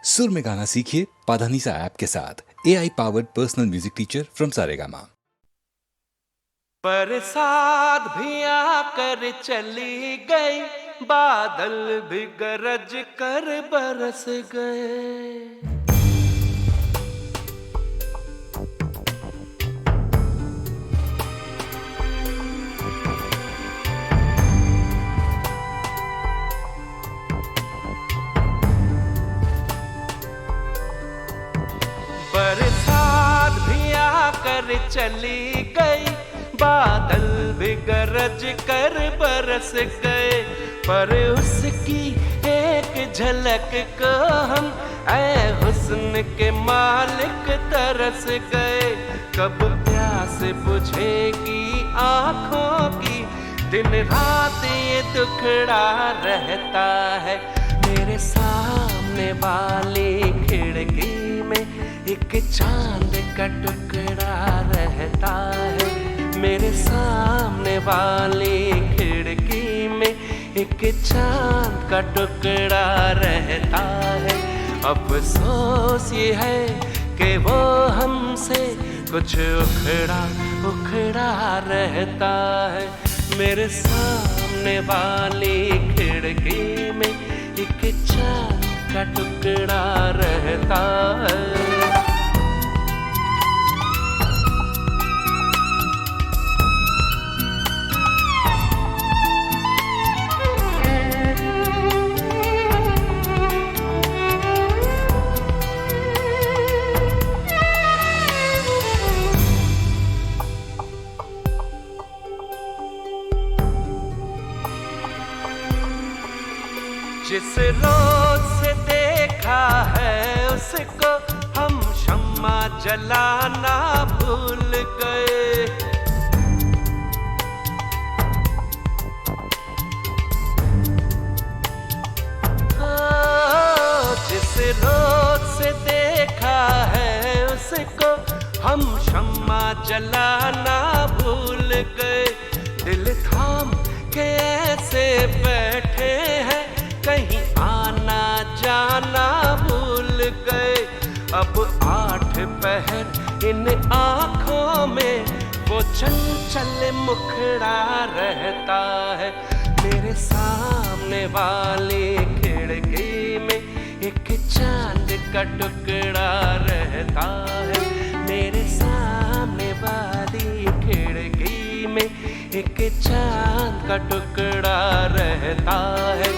सुर में गाना सीखिए पाधानीसा ऐप के साथ। AI powered personal music teacher from Saregama. बरसात भी आकर चली गई, बादल भी गरज कर बरस गए। बरसात भी आकर चली गई, बादल भी गरज कर बरस गए। पर उसकी एक झलक को हम ऐ हुस्न के मालिक तरस गए। कब प्यास बुझेगी आँखों की, दिन रात ये दुखड़ा रहता है। मेरे सामने वाली खिड़की में एक चांद का टुकड़ा रहता है। मेरे सामने वाली खिड़की में एक चांद का टुकड़ा रहता है। अफसोस ये है कि वो हमसे कुछ उखड़ा उखड़ा रहता है। मेरे सामने वाली खिड़की में एक चांद का टुकड़ा रहता है। जिस रोज से देखा है उसको हम शम्मा जलाना भूल गए। जिस रोज से देखा है उसको हम शम्मा जलाना भूल गए। दिल थाम के ऐसे बैठे हैं, कहीं आना जाना भूल गए। अब 8 पहर इन आँखों में वो चंचल मुखड़ा रहता है। मेरे सामने वाली खिड़की में एक चांद का टुकड़ा रहता है। मेरे सामने वाली खिड़की में एक चांद का टुकड़ा रहता है।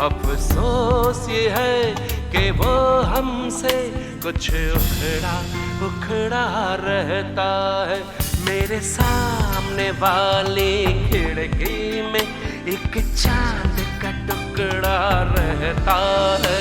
अफसोस ये है कि वो हमसे कुछ उखड़ा उखड़ा रहता है। मेरे सामने वाली खिड़की में एक चांद का टुकड़ा रहता है।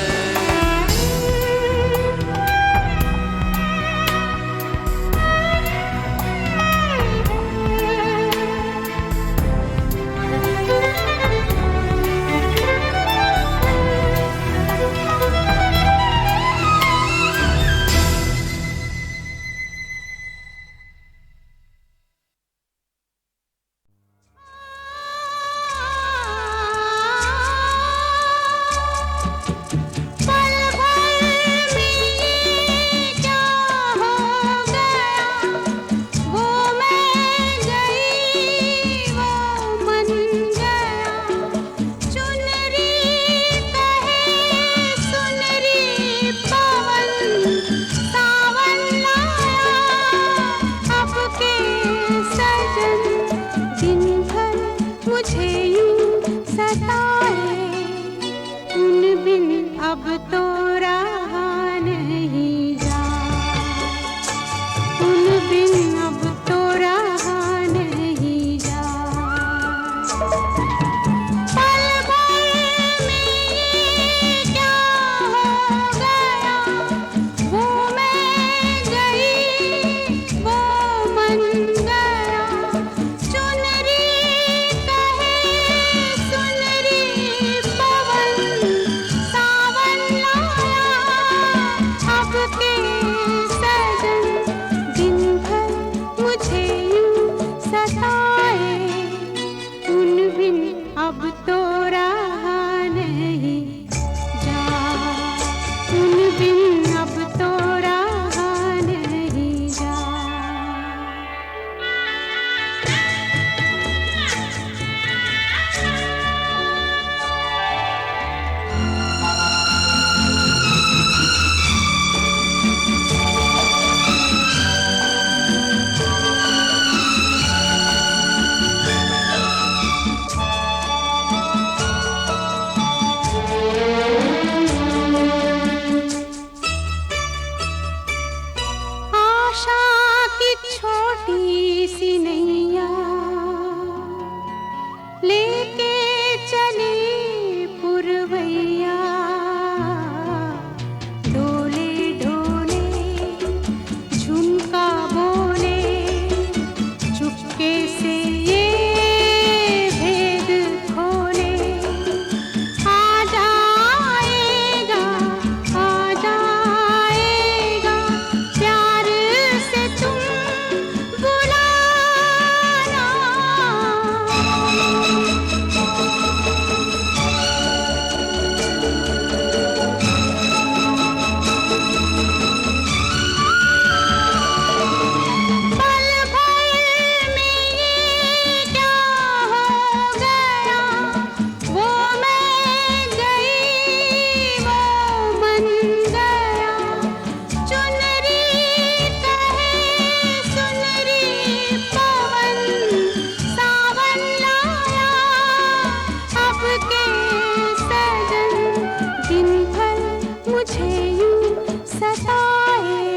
यूं सताए,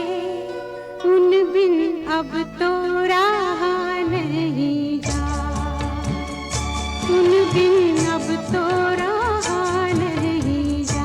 उन बिन अब तो रहा नहीं जा, उन बिन अब तो रहा नहीं जा।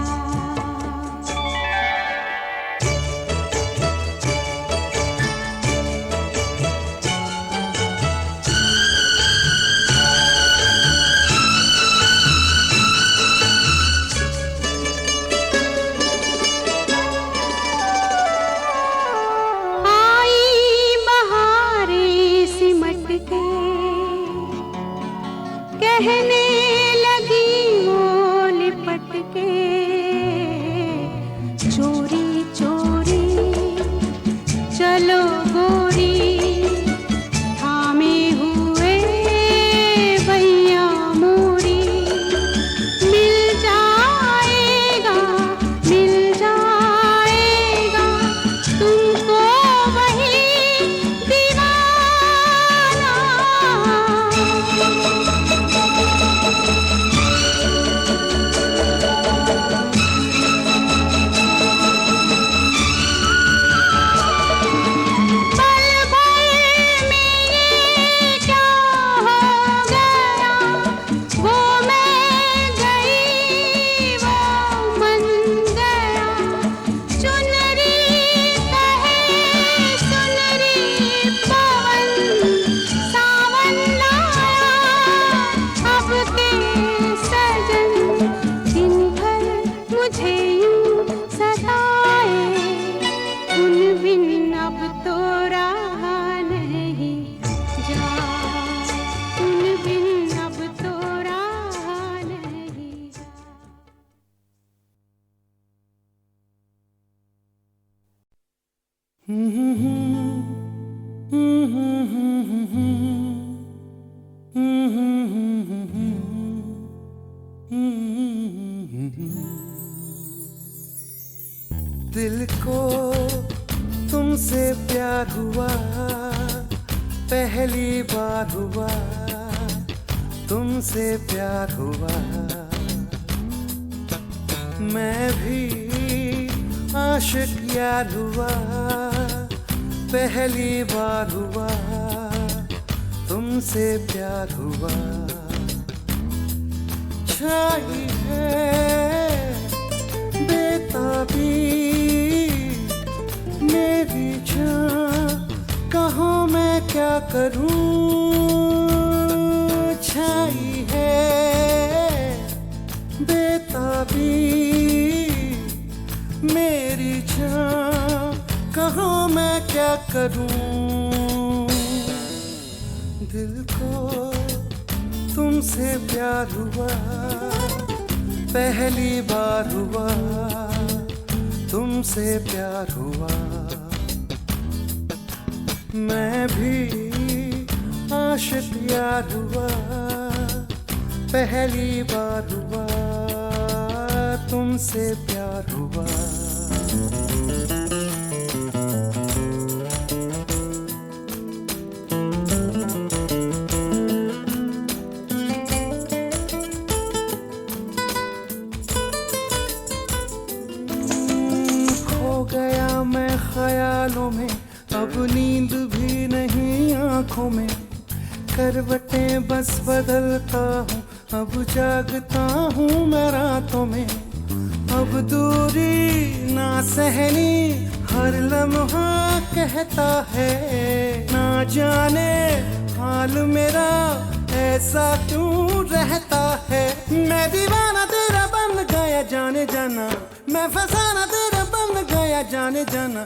कहने लगी वो लिपट के, चोरी चोरी चलो गोरी, थामे हुए भैया मोरी। मिल जाएगा तुमको वही दीवाना। दिल को तुमसे प्यार हुआ, पहली बार हुआ, तुमसे प्यार हुआ। मैं भी आशिक यार हुआ, पहली बार हुआ, तुमसे प्यार हुआ। छाई है बेताबी मेरी जान, कहाँ मैं क्या करूं। छाई है बेताबी मेरी जान, कहाँ मैं क्या करूं। दिल को तुमसे प्यार हुआ, पहली बार हुआ, तुमसे प्यार हुआ। मैं भी आशिक यार हुआ, पहली बार हुआ, तुमसे प्यार हुआ। ख्यालों में अब नींद भी नहीं आंखों में, करवटें बस बदलता हूँ, अब जागता हूँ मैं रातों में। अब दूरी ना सहनी हर लम्हा कहता है, ना जाने हाल मेरा ऐसा क्यों रहता है। मैं दीवाना तेरा बन गया जाने जाना, मैं फसाना तेरा बन गया जाने जाना।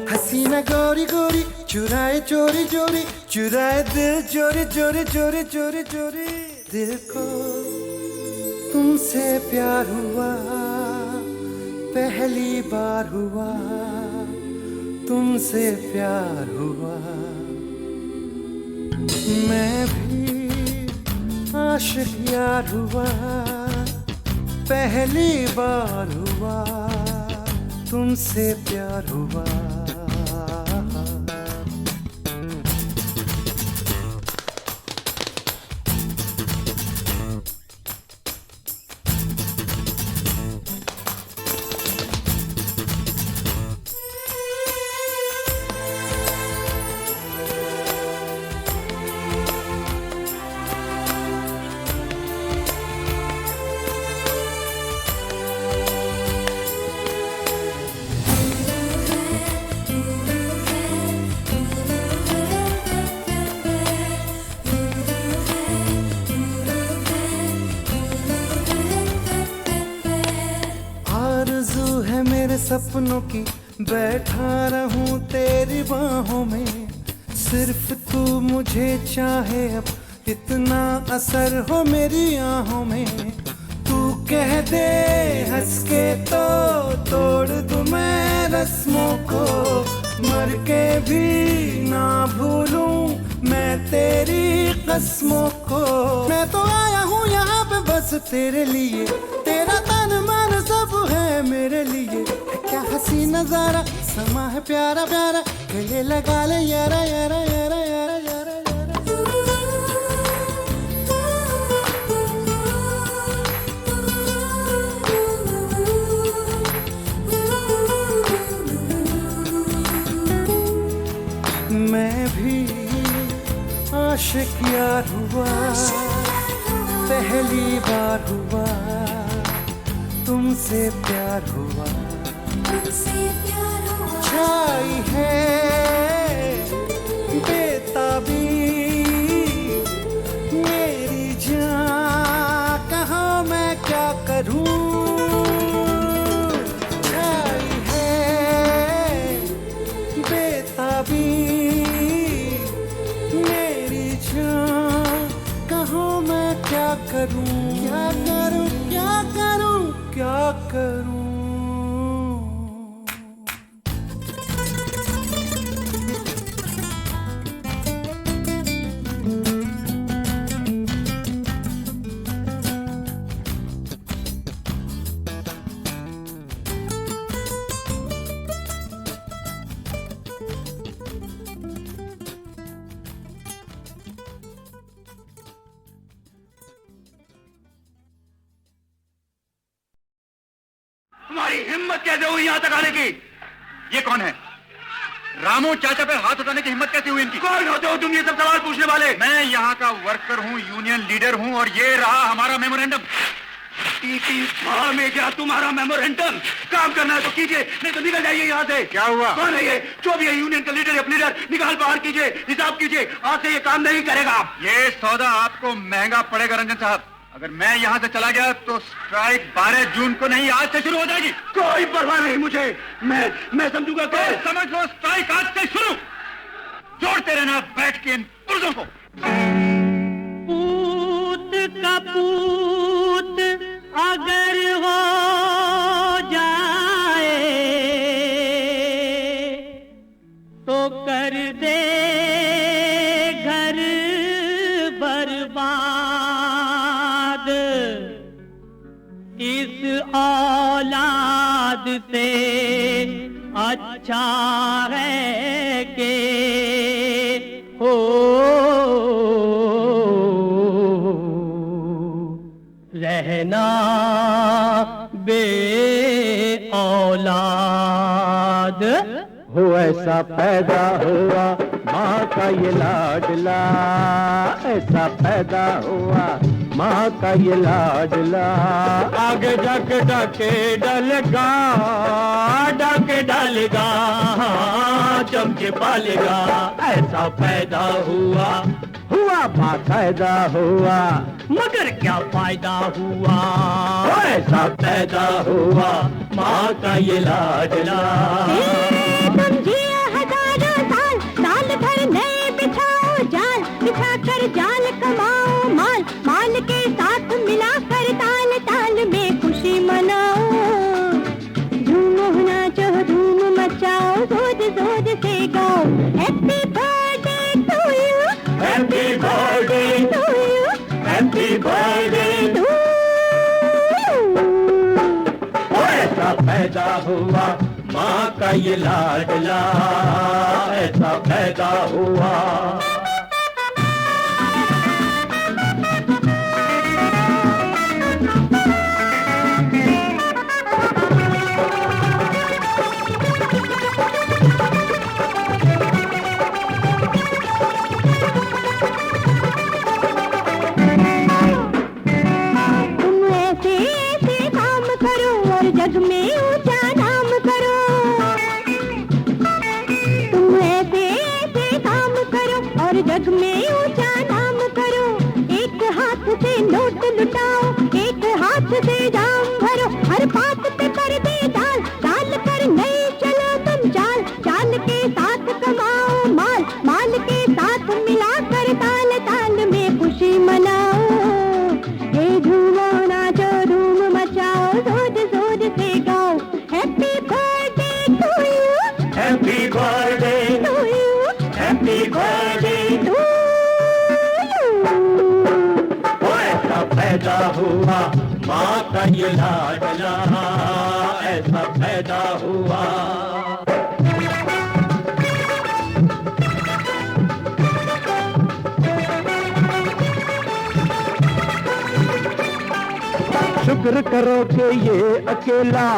हसीना गोरी गोरी चुराए चोरी चोरी, चुराए दिल चोरी चोरी चोरी चोरी चोरी। दिल को तुमसे प्यार हुआ, पहली बार हुआ, तुमसे प्यार हुआ। मैं भी आशिक यार हुआ, पहली बार हुआ, तुमसे प्यार हुआ। तेरे सपनों की बैठा रहूं तेरी बाहों में। सिर्फ तू मुझे चाहे अब इतना असर हो मेरी आहों में। तू कह दे हंस के तो तोड़ दूं मैं रस्मों को। मर के भी ना भूलूं मैं तेरी कस्मों को। मैं तो आया हूँ यहाँ पे बस तेरे लिए, तेरा तन मन सब है मेरे लिए। क्या हंसी नजारा समा है प्यारा प्यारा, गले लगा ले यारा यारा यारा यारा यारा। मैं भी आशिक यार हुआ, पहली बार हुआ तुमसे प्यार हुआ। छाई है बेताबी मेरी जान, कहाँ मैं क्या करूं। छाई है बेताबी मेरी जान, कहाँ मैं क्या करूं। क्या करूं क्या करूं क्या करूं। तुम्हारी हिम्मत कैसे हुई यहाँ तक आने की? ये कौन है? रामू चाचा पे हाथ उठाने की हिम्मत कैसे हुई इनकी? कौन होते हो तुम ये सब सवाल पूछने वाले? मैं यहाँ का वर्कर हूँ, यूनियन लीडर हूँ, और ये रहा हमारा मेमोरेंडम। में क्या तुम्हारा मेमोरेंडम? काम करना है तो कीजिए, नहीं तो निकल जाइए यहाँ से। क्या हुआ? कौन है ये? जो भी है यूनियन का लीडर या लीडर, निकाल बाहर कीजिए, हिसाब कीजिए। आज से ये काम नहीं करेगा। ये सौदा आपको महंगा पड़ेगा रंजन साहब। अगर मैं यहाँ से चला गया तो स्ट्राइक 12 जून को नहीं, आज से शुरू हो जाएगी। कोई परवाह नहीं मुझे, मैं समझूंगा। समझ लो, स्ट्राइक आज से शुरू। जोड़ते रहना बैठ के इन पुरुषों को। पूत का पूत अगर हो जाए तो कर दे घर बर्बाद। इस औलाद से अच्छा है कि हो रहना बे औलाद। हो ऐसा पैदा हुआ माँ का ये लाडला, ऐसा पैदा हुआ माँ का ये लाडला। आगे जाके डाके डालेगा, डाके डालेगा, चमके पालेगा। ऐसा पैदा हुआ बाकायदा हुआ, मगर क्या फायदा हुआ। ऐसा पैदा हुआ माँ का ये लाडला। समझिए हजारों साल, साल भर नए बिछाओ जाल, बिछा कर जाल कमाओ माल, माल के साथ मिलाकर ताल ताल में खुशी मनाओ। झूमो नाचो धूम मचाओ, जोद जोद से गाओ। Happy birthday to you, happy birthday to you, happy birthday to ऐसा पैदा हुआ माँ का ये लाडला, ऐसा पैदा हुआ। जग में ऊंचा नाम करो, तुम ऐसे ऐसे काम करो और जग में ऊंचा नाम करो। एक हाथ से नोट लुटाओ, एक हाथ से जाम भरो, हर बात पे पर्दे डाल, डाल पैदा हुआ माँ का ये लाडला, ऐसा पैदा हुआ। शुक्र करो कि ये अकेला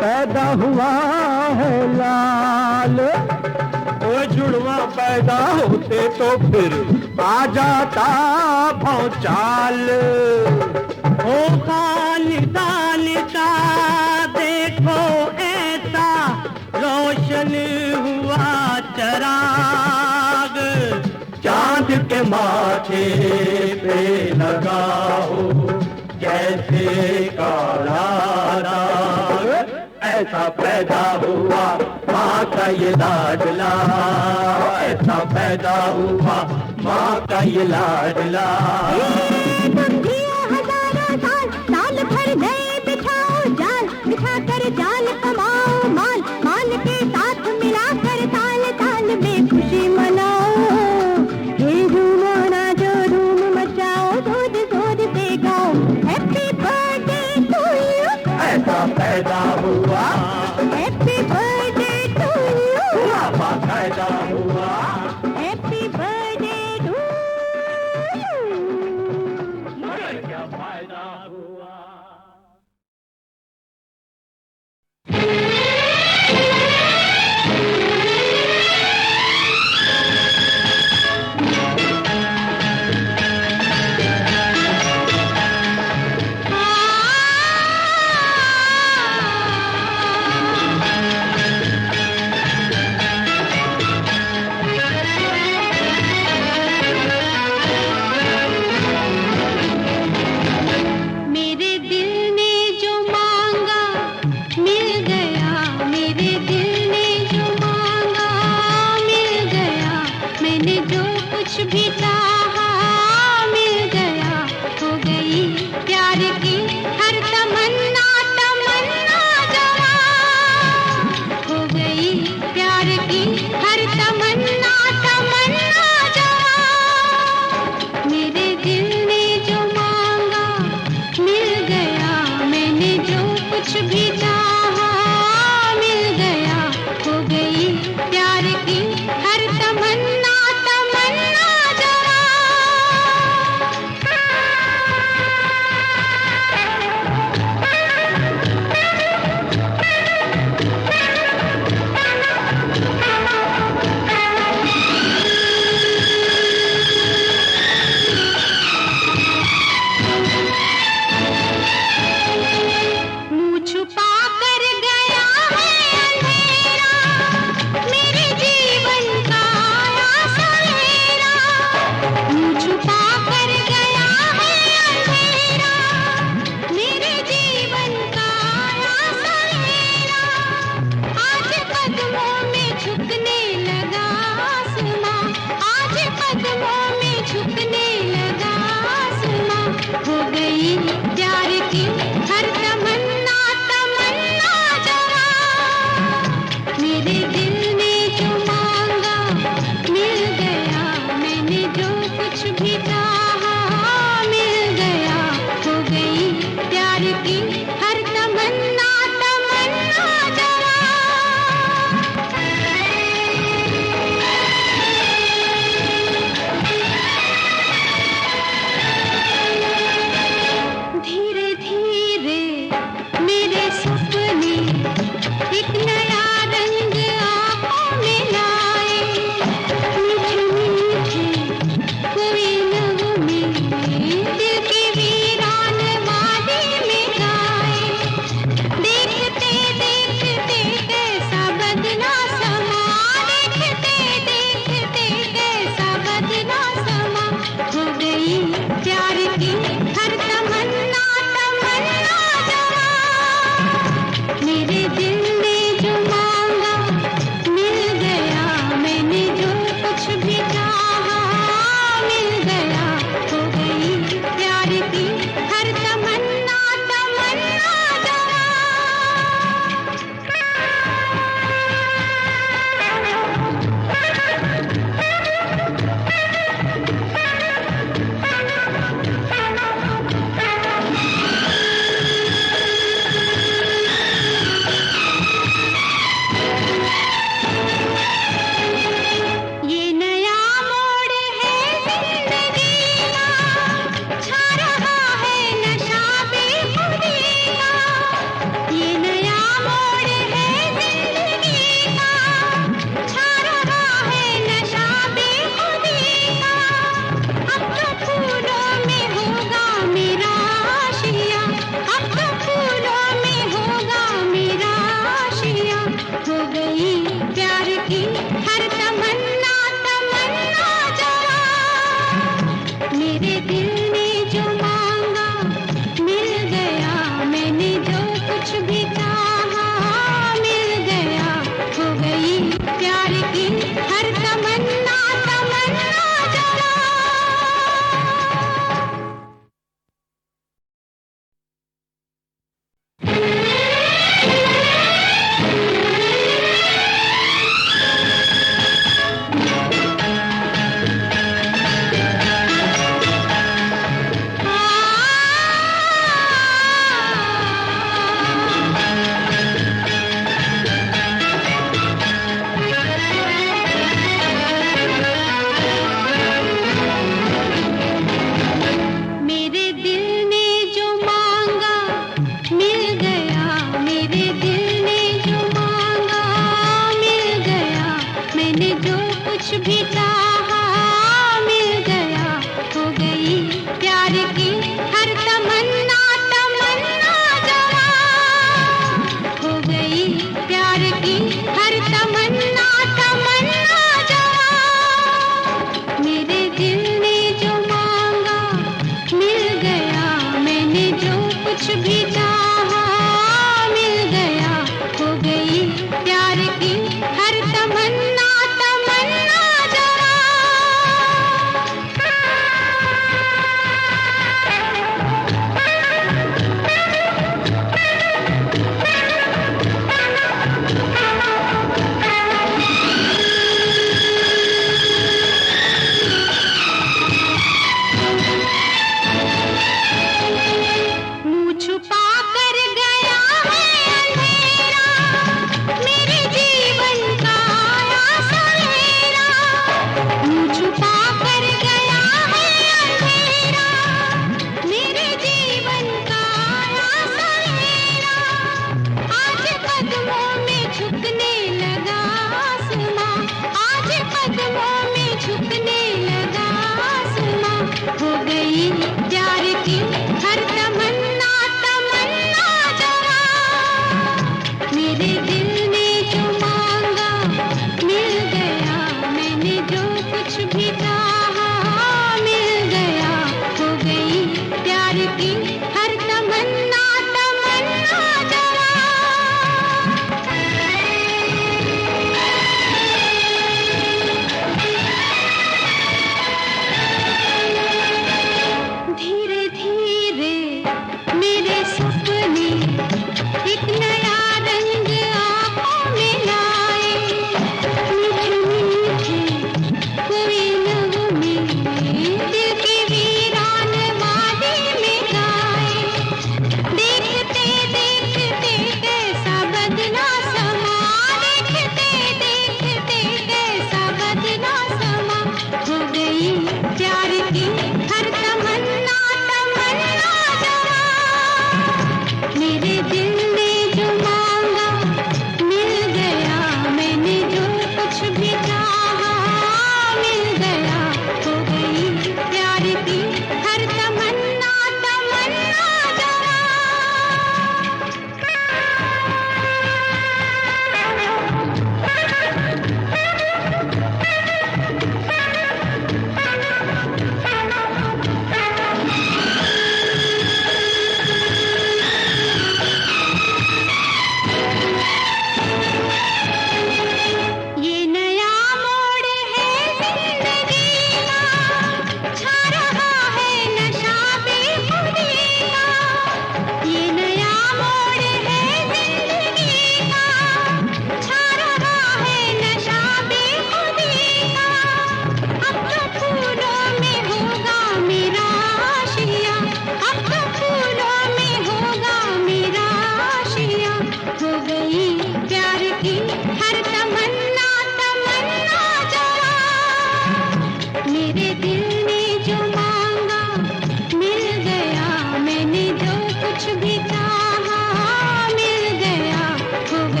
पैदा हुआ है लाल। वो जुड़वा पैदा होते तो फिर आ जाता भौचाल। ओ खालिदा देखो ऐसा रोशन हुआ चराग, चांद के माथे पे लगा हो जैसे काला दाग, ऐसा पैदा हुआ माँ का ये लाडला, ऐसा पैदा हुआ माँ का ये लाडला। तुम जियो हजारों साल, साल भर नए बिछाओ जाल, बिछा कर जाल कमाओ माल, माल के साथ मिलाकर ताल ताल में खुशी मनाओ। ये झूमना जो धूम मचाओ, दूध दूध से गाओ हैप्पी बर्थडे टू यू, ऐसा पैदा हुआ हैप्पी बर्थडे टू यू, माँ पैदा हुआ। Happy birthday to you. मगर क्या फायदा हुआ। मेरे दिल ने जो मांगा मिल गया, मेरे दिल ने जो मांगा मिल गया, मैंने जो कुछ भी चाहा मिल गया, हो गई प्यार की हर तमन्ना तमन्ना जवां, हो गई प्यार की हर तमन्ना तमन्ना जवां। मेरे दिल ने जो मांगा मिल गया, मैंने जो कुछ भी चाहा मिल गया, हो गई प्यार की हर तमन्ना तमन्ना जवां। मुँह छुपा कर गया है अंधेरा, मेरे जीवन का आया सवेरा। मुँह छुपा कर गया है अंधेरा, मेरे जीवन का आया सवेरा। आज कदमों में झुकने लगा आसमां, आज कदमों में झुकने लगा आसमां, हो गई प्यार की हर तमन्ना तमन्ना जवां। मेरे दिल ने जो मांगा मिल गया, मैंने जो कुछ भी चाहा मिल गया, हो गई प्यार की हर तमन्ना तमन्ना जवां।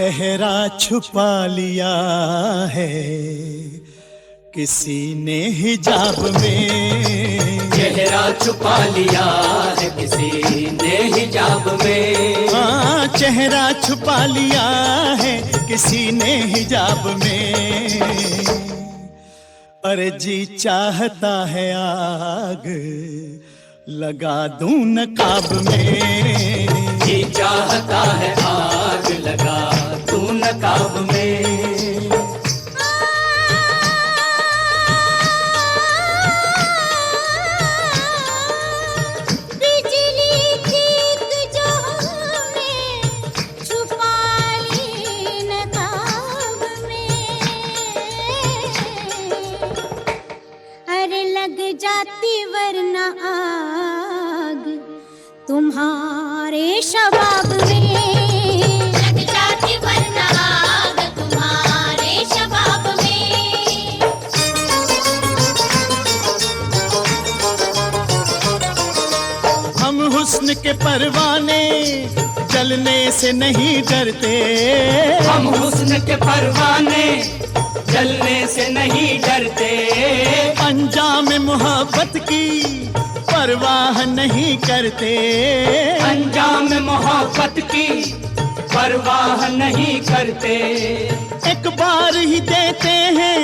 चेहरा छुपा लिया है किसी ने हिजाब में, चेहरा छुपा लिया है किसी ने हिजाब में। हाँ, चेहरा छुपा लिया है किसी ने हिजाब में। अरे जी चाहता है आग लगा दूं नकाब में, जी चाहता है आग लगा दूं नकाब में। जाती वरना आग तुम्हारे शबाब में, लग जाती वरना आग तुम्हारे शबाब में। हम हुस्न के परवाने जलने से नहीं डरते, हम हुस्न के परवाने जलने से नहीं डरते। अंजाम मोहब्बत की परवाह नहीं करते, अंजाम मोहब्बत की परवाह नहीं करते। एक बार ही देते हैं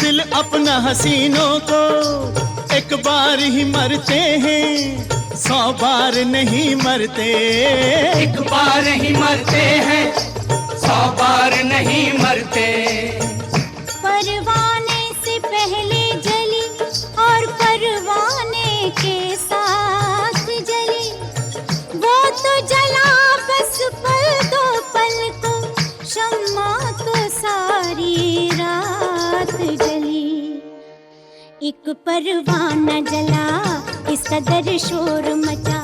दिल अपना हसीनों को, एक बार ही मरते हैं 100 बार नहीं मरते। एक बार ही मरते हैं 100 बार नहीं मरते। परवाने से पहले जली और परवाने के साथ जली, वो तो जला बस पल दो पल को, शम्मा तो सारी रात जली। एक परवाना जला इस कदर शोर मचा,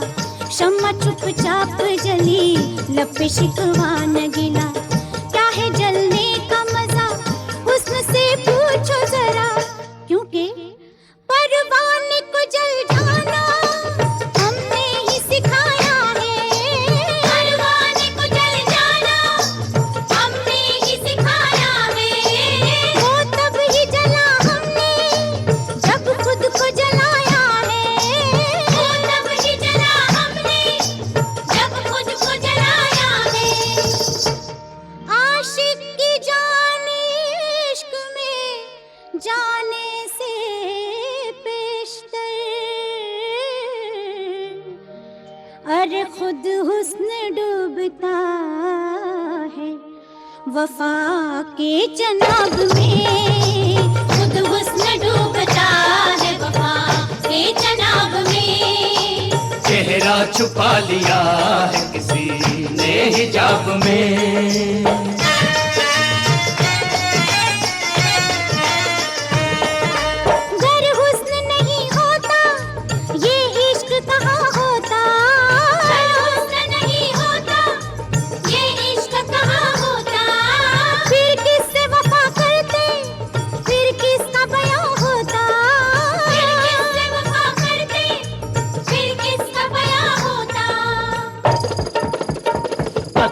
शम्मा चुपचाप जली लब पे शिकवा न गिला। क्या है जलने का मजा हुस्न से पूछो जरा, क्योंकि परवाने को जल जाना हमने ही सिखाया है। परवाने को जल जाना हमने ही सिखाया है। वो तब ही जला हमने जब खुद को जलाया है। वो तब ही जला हमने जब खुद को जलाया है। आशिक की जान इश्क में जाने से पेशतर, अरे खुद हुस्न डूबता है वफा के जनाब में, खुद हुस्न डूबता है वफा के जनाब में। चेहरा छुपा लिया है किसी ने हिजाब में।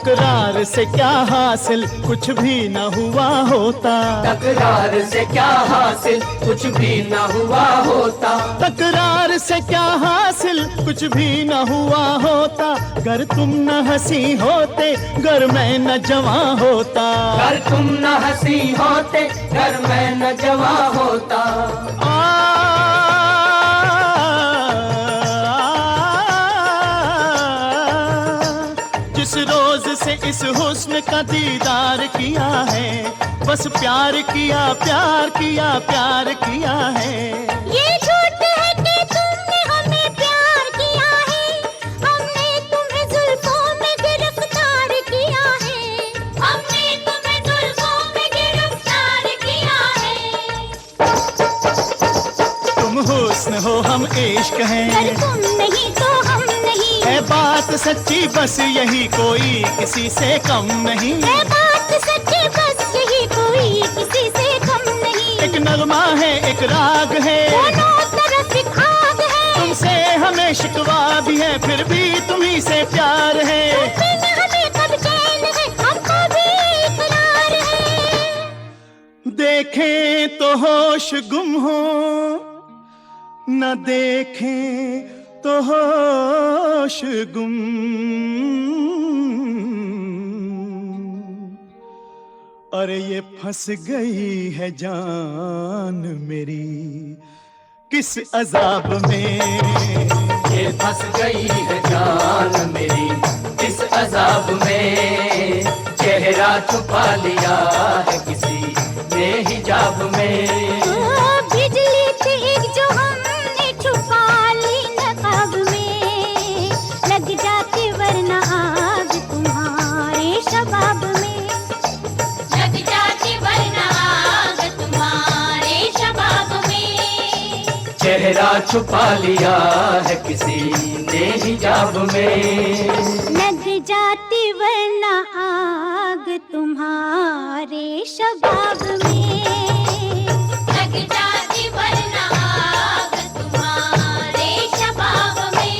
तकरार से क्या हासिल कुछ भी न हुआ होता, तकरार से क्या हासिल कुछ भी न हुआ होता। तकरार से क्या हासिल कुछ भी न हुआ होता। गर तुम न हंसी होते गर मैं न जवां होता, गर तुम न हंसी होते गर मैं न जवां होता। जिस रोज से इस हुस्न का दीदार किया है, बस प्यार किया प्यार किया प्यार किया है। ये झूठ है कि तुमने हमें प्यार किया है, हमने तुम्हें जुल्फों में गिरफ्तार किया है। हमने तुम्हें जुल्फों में गिरफ्तार किया है। तुम हुस्न हो हम इश्क हैं, अगर तुम नहीं तो हम नहीं। है बात सच्ची बस यही कोई किसी से कम नहीं। है बात सच्ची बस यही कोई किसी से कम नहीं। एक नगमा है एक राग है, दोनों तरफ एक आग है। तुमसे हमें शिकवा भी है फिर भी तुम्ही से प्यार है। तुम बिन हमें कब चैन है, हमको भी देखें तो होश गुम हो, न देखें तो होश गुम। अरे ये फंस गई है जान मेरी किस अजाब में, ये फंस गई है जान मेरी किस अजाब में। चेहरा छुपा लिया है किसी ने हिजाब में। बिजली थी एक जो हमने छुपा ली नकाब में, लग जाती वरना आग तुम्हारे शबाब में, लग जाती वरना आग तुम्हारे शबाब में। चेहरा छुपा लिया है किसी ने हिजाब में, लग जाती वरना आग तुम्हारे शबाब में, लग जाती वरना आग तुम्हारे शबाब में।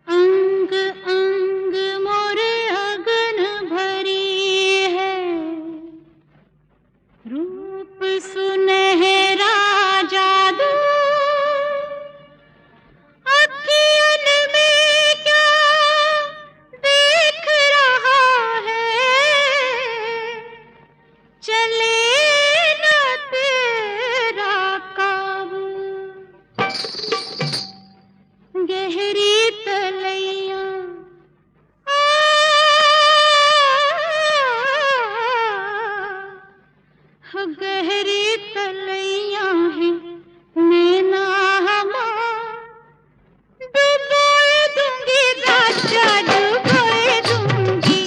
अंग अंग मोरे अगन भरी है, रूप सुनहरा जादू, अखियन में क्या देख रहा है, चले न तेरा काबू। गहरी तलैया गहरी तलैया है नैना हमार, डुबोए दूंगी राजा डुबोए दूंगी,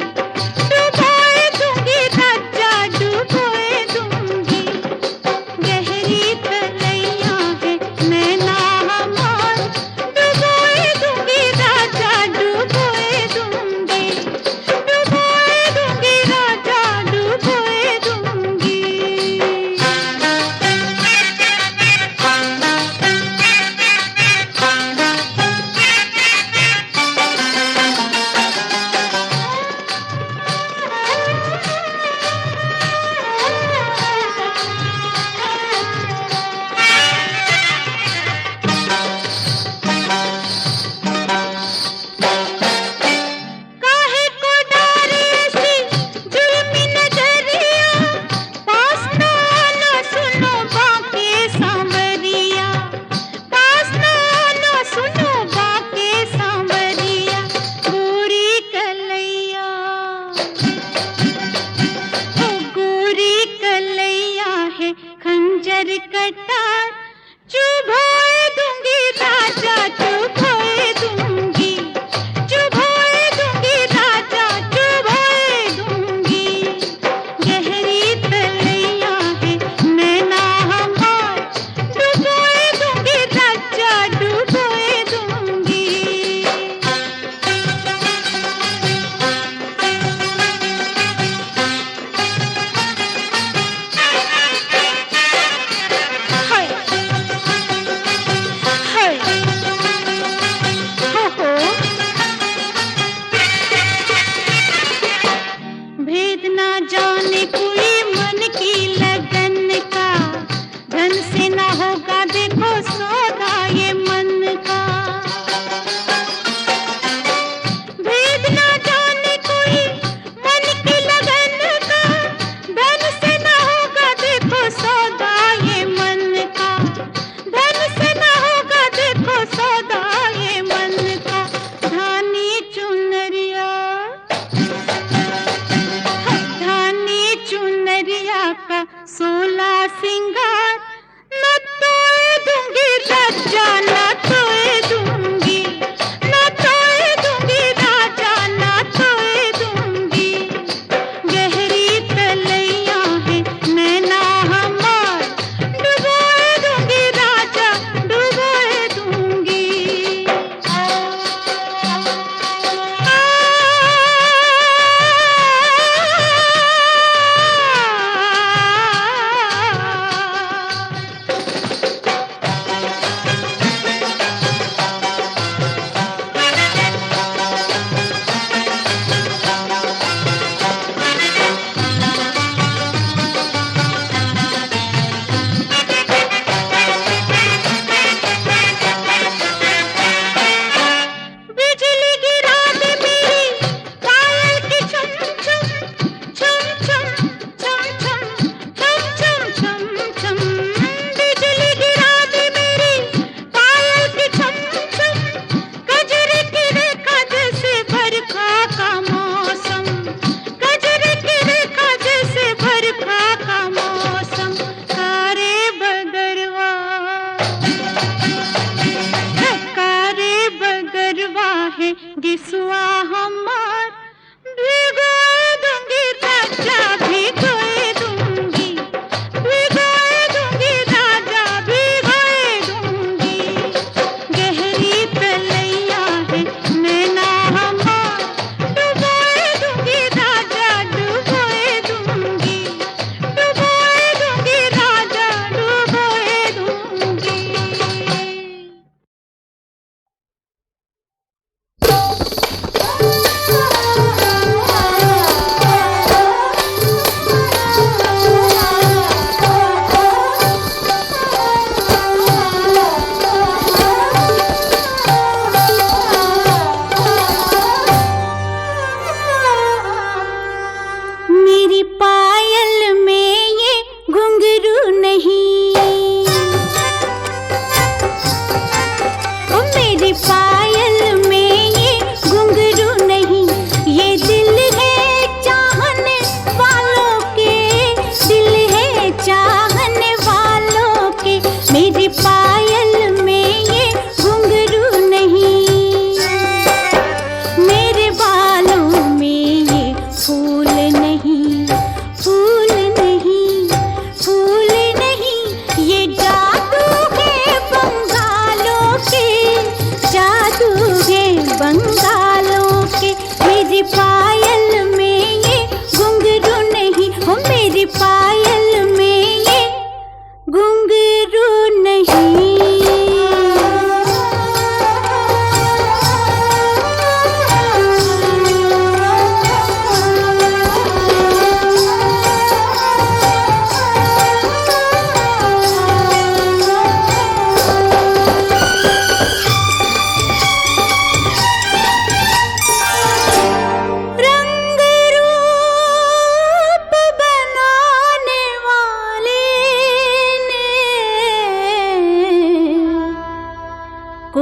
डुबोए दूंगी राजा डुबोए दूंगी। गहरी तलैया है नैना हमार, डुबोए दूंगी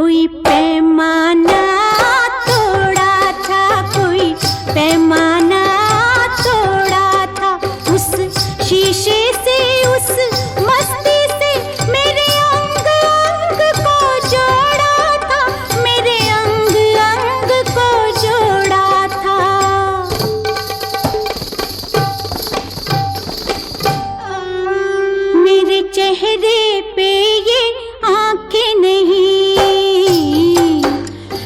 कोई पैमाना तोड़ा था, कोई पैमाना तोड़ा था। उस शीशे से, उस मस्ती से मेरे अंग अंग को जोड़ा था, मेरे अंग अंग को जोड़ा था। मेरे चेहरे पे ये आंखें नहीं,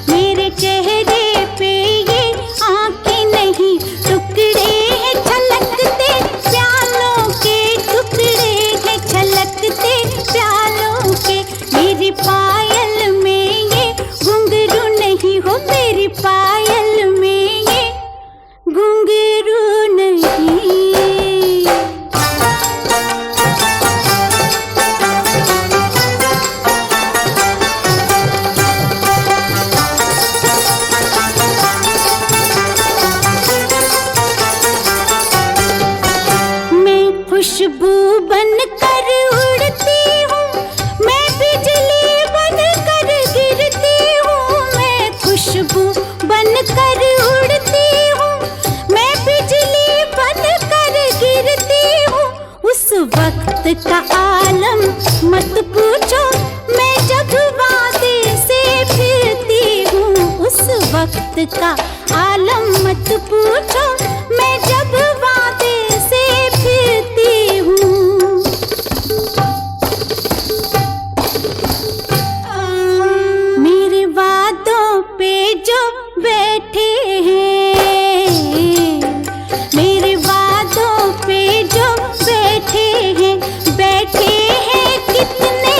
मेरे चेहरे पे ये आंखें नहीं, टुकड़े हैं छलकते प्यालों के, टुकड़े हैं छलकते प्यालों के। मेरी पायल में ये घुंघरू नहीं हो, मेरी पायल में ये घुंघरू नहीं। खुशबू बनकर उड़ती हूँ, मैं बिजली बनकर गिरती हूँ। मैं खुशबू बनकर उड़ती हूँ, मैं बिजली बनकर गिरती हूँ। उस वक्त का आलम मत पूछो, मैं जब वादे से फिरती हूँ। उस वक्त का आलम मत पूछो, मैं जब वादे से फिरती हूँ। मेरे वादों पे जो बैठे हैं, मेरे वादों पे जो बैठे हैं, बैठे हैं कितने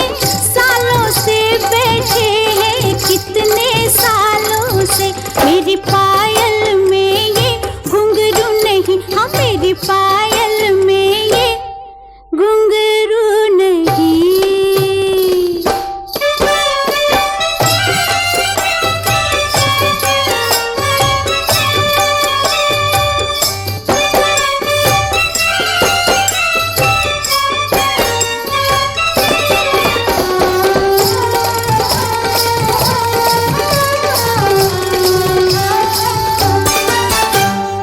सालों से, बैठे हैं कितने सालों से। मेरी पायल में ये घुंघरू नहीं, हाँ मेरी पायल में ये घुंघरू नहीं।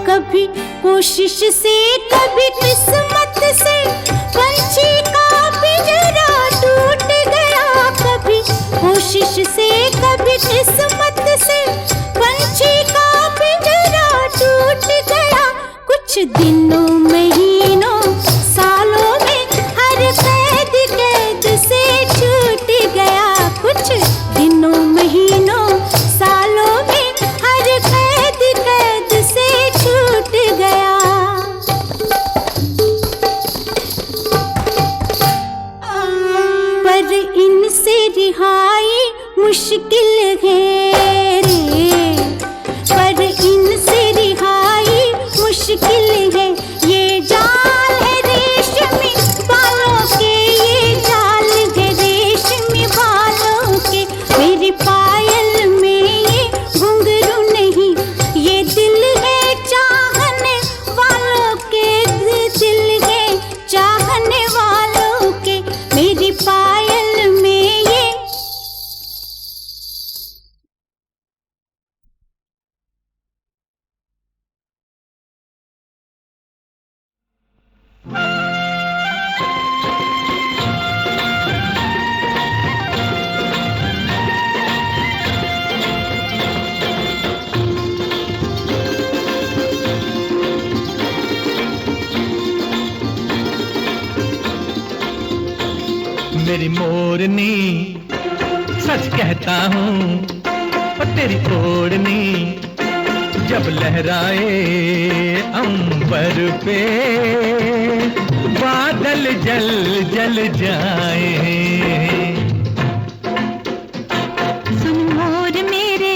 कभी कोशिश से, कभी किस्मत से, पंछी का पिंजरा टूट गया। कभी कोशिश से, कभी किस्मत से, पंछी का पिंजरा टूट गया। कुछ दिनों महीनों सालों में हर कैद कैद से छूट गया। कुछ दिनों महीनों सालों में हर कैद कैद से छूट गया। पर इनसे रिहाई मुश्किल है रे, पर इनसे रिहाई मुश्किल है। ये जाल है रेशमी बालों के, ये जाल है रेशमी बालों के। मेरी पायल में ये घुंघरू नहीं, ये दिल है चाहने वालों के, दिल है चाहने वालों के। मेरी पायल में ये मेरी मोरनी सच कहता हूँ, और तेरी ओढ़नी जब लहराए अंबर पे, बादल जल जल जाए। सुन मोर मेरे,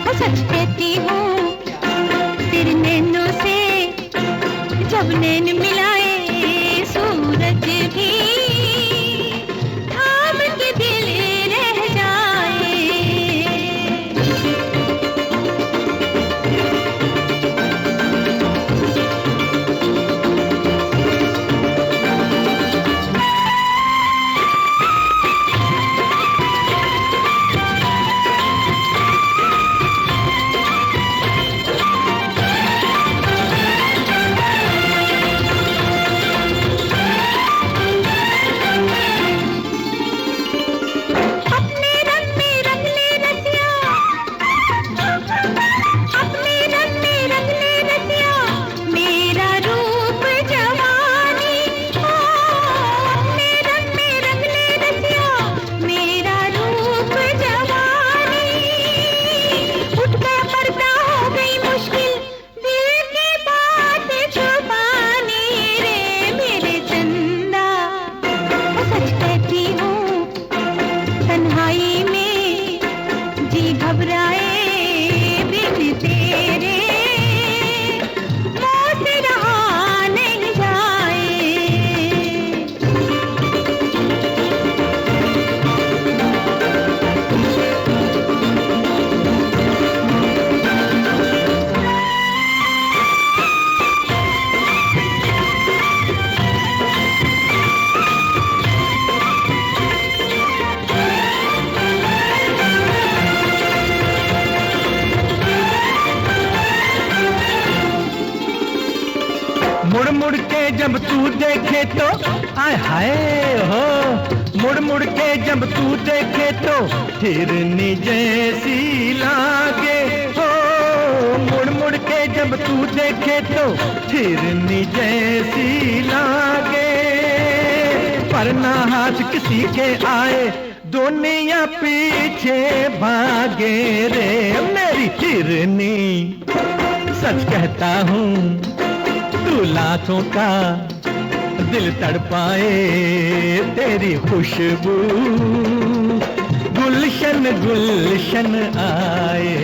वो सच कहती हूँ, तेरे नैनों से जब नैन मिलाए, सूरज भी थाम के दिल रह जाए। घबराए बिन तेरे मुँह से रहा नहीं जाए। मुड़ मुड़ के जब तू देखे तो आय हाय हो, मुड़ मुड़ के जब तू देखे तो हिरनी जैसी लागे हो, मुड़ मुड़ के जब तू देखे तो हिरनी जैसी लागे। पर ना हाथ किसी के आए दुनिया पीछे भागे रे मेरी हिरनी। सच कहता हूँ तू लाखों का दिल तड़पाए, तेरी खुशबू गुलशन गुलशन आए।